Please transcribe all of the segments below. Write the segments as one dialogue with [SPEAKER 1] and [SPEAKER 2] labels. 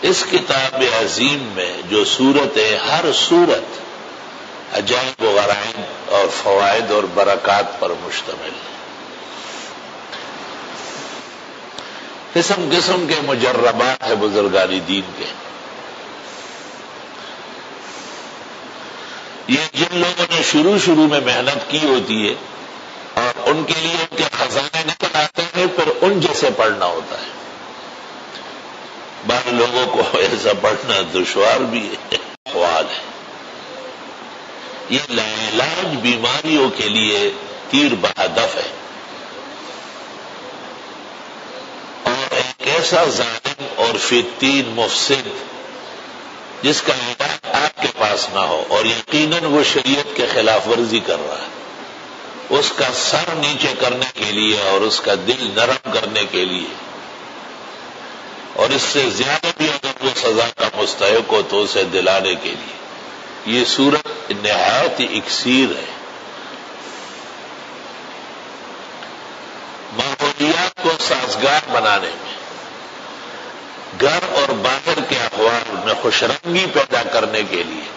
[SPEAKER 1] اس کتاب عظیم میں جو سورتیں ہر سورت عجائب و غرائب اور فوائد اور برکات پر مشتمل ہے. قسم قسم کے مجربات ہیں بزرگان دین کے. یہ جن لوگوں نے شروع میں محنت کی ہوتی ہے اور ان کے لیے ان کے خزانے نکل آتے ہیں، پھر ان جیسے پڑھنا ہوتا ہے. بعض لوگوں کو ایسا پڑھنا دشوار بھی ہے. احوال ہے یہ لاعلاج بیماریوں کے لیے تیر بہدف ہے، اور ایک ایسا ظالم اور فتین مفسد جس کا علاج آپ کے پاس نہ ہو اور یقیناً وہ شریعت کے خلاف ورزی کر رہا ہے، اس کا سر نیچے کرنے کے لیے اور اس کا دل نرم کرنے کے لیے، اور اس سے زیادہ بھی اگر وہ سزا کا مستحق ہو تو اسے دلانے کے لیے یہ صورت نہایت ہی اکسیر ہے. ماحولیات کو سازگار بنانے میں، گھر اور باہر کے احوال میں خوش رنگی پیدا کرنے کے لیے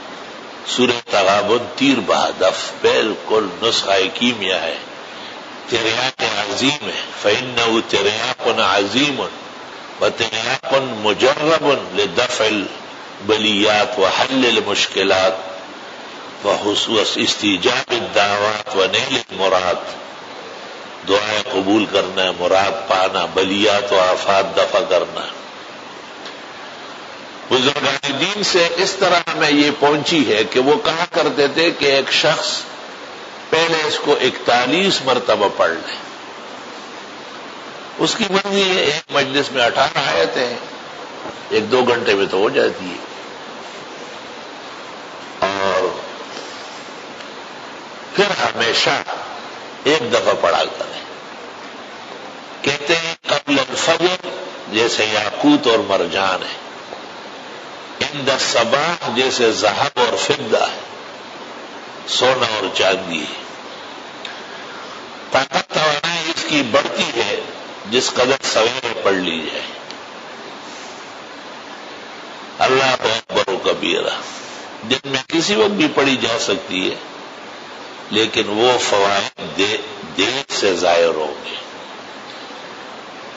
[SPEAKER 1] سورۃ تغابن تیر بہدف بالکل نسخہ کیمیا ہے. تریاق عظیم ہے. فإنه تریاق عظیم وتریاق مجرب لدفع البلیات وحل المشکلات وحصول استجاب الدعوات ونیل المراد. دعائیں قبول کرنا، مراد پانا، بلیات و آفات دفع کرنا. بزرگان دین سے اس طرح ہمیں یہ پہنچی ہے کہ وہ کہا کرتے تھے کہ ایک شخص پہلے اس کو 41 مرتبہ پڑھ لے. اس کی مرضی ہے، ایک مجلس میں 18 آیتیں ہیں، 1-2 گھنٹے میں تو ہو جاتی ہے. اور پھر ہمیشہ ایک دفعہ پڑھا کریں. کہتے ہیں قبل الفجر جیسے یاقوت اور مرجان ہے، عند الصباح جیسے ذهب اور فضہ ہے، سونا اور چاندی ہے. طاقت توانائی اس کی بڑھتی ہے جس قدر سویرے پڑھ لی جائے. اللہ اکبر و کبیرہ دن میں کسی وقت بھی پڑھی جا سکتی ہے، لیکن وہ فوائد دیر سے ظاہر ہوں گے.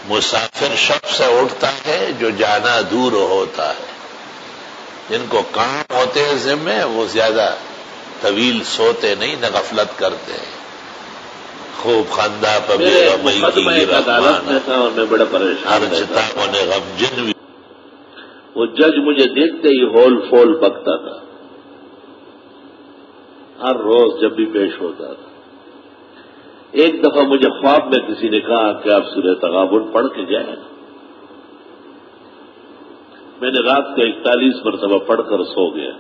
[SPEAKER 1] مسافر شب سے اٹھتا ہے جو جانا دور ہوتا ہے. جن کو کام ہوتے ہیں ذمے وہ زیادہ طویل سوتے نہیں نہ غفلت کرتے ہیں. خوب خندہ پبی غمی کی رحمان
[SPEAKER 2] اور میں بڑا پریشان
[SPEAKER 1] ہر جتا ہونے غمجن بھی.
[SPEAKER 2] وہ جج مجھے دیکھتے ہی ہول فول بکتا تھا، ہر روز جب بھی پیش ہوتا تھا. ایک دفعہ مجھے خواب میں کسی نے کہا کہ آپ سورۃ تغابن پڑھ کے جائیں. میں نے رات کو 41 مرتبہ پڑھ کر سو گیا.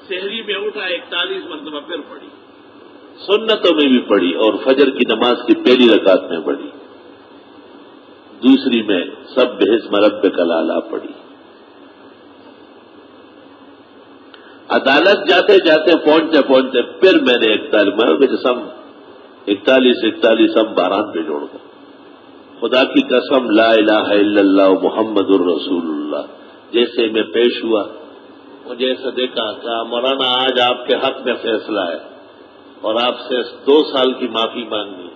[SPEAKER 2] سحری میں اٹھا 41 مرتبہ پھر پڑھی، سنتوں میں بھی پڑھی اور فجر کی نماز کی پہلی رکعت میں پڑھی، دوسری میں سب بحسم ربک الاعلی پڑھی. عدالت جاتے جاتے پہنچتے پھر میں نے 41 ہم 12 پہ جوڑ کر خدا کی قسم لا الہ الا اللہ محمد الرسول اللہ جیسے میں پیش ہوا مجھے ایسا دیکھا کہ مولانا آج آپ کے حق میں فیصلہ ہے اور آپ سے 2 سال کی معافی مانگنی.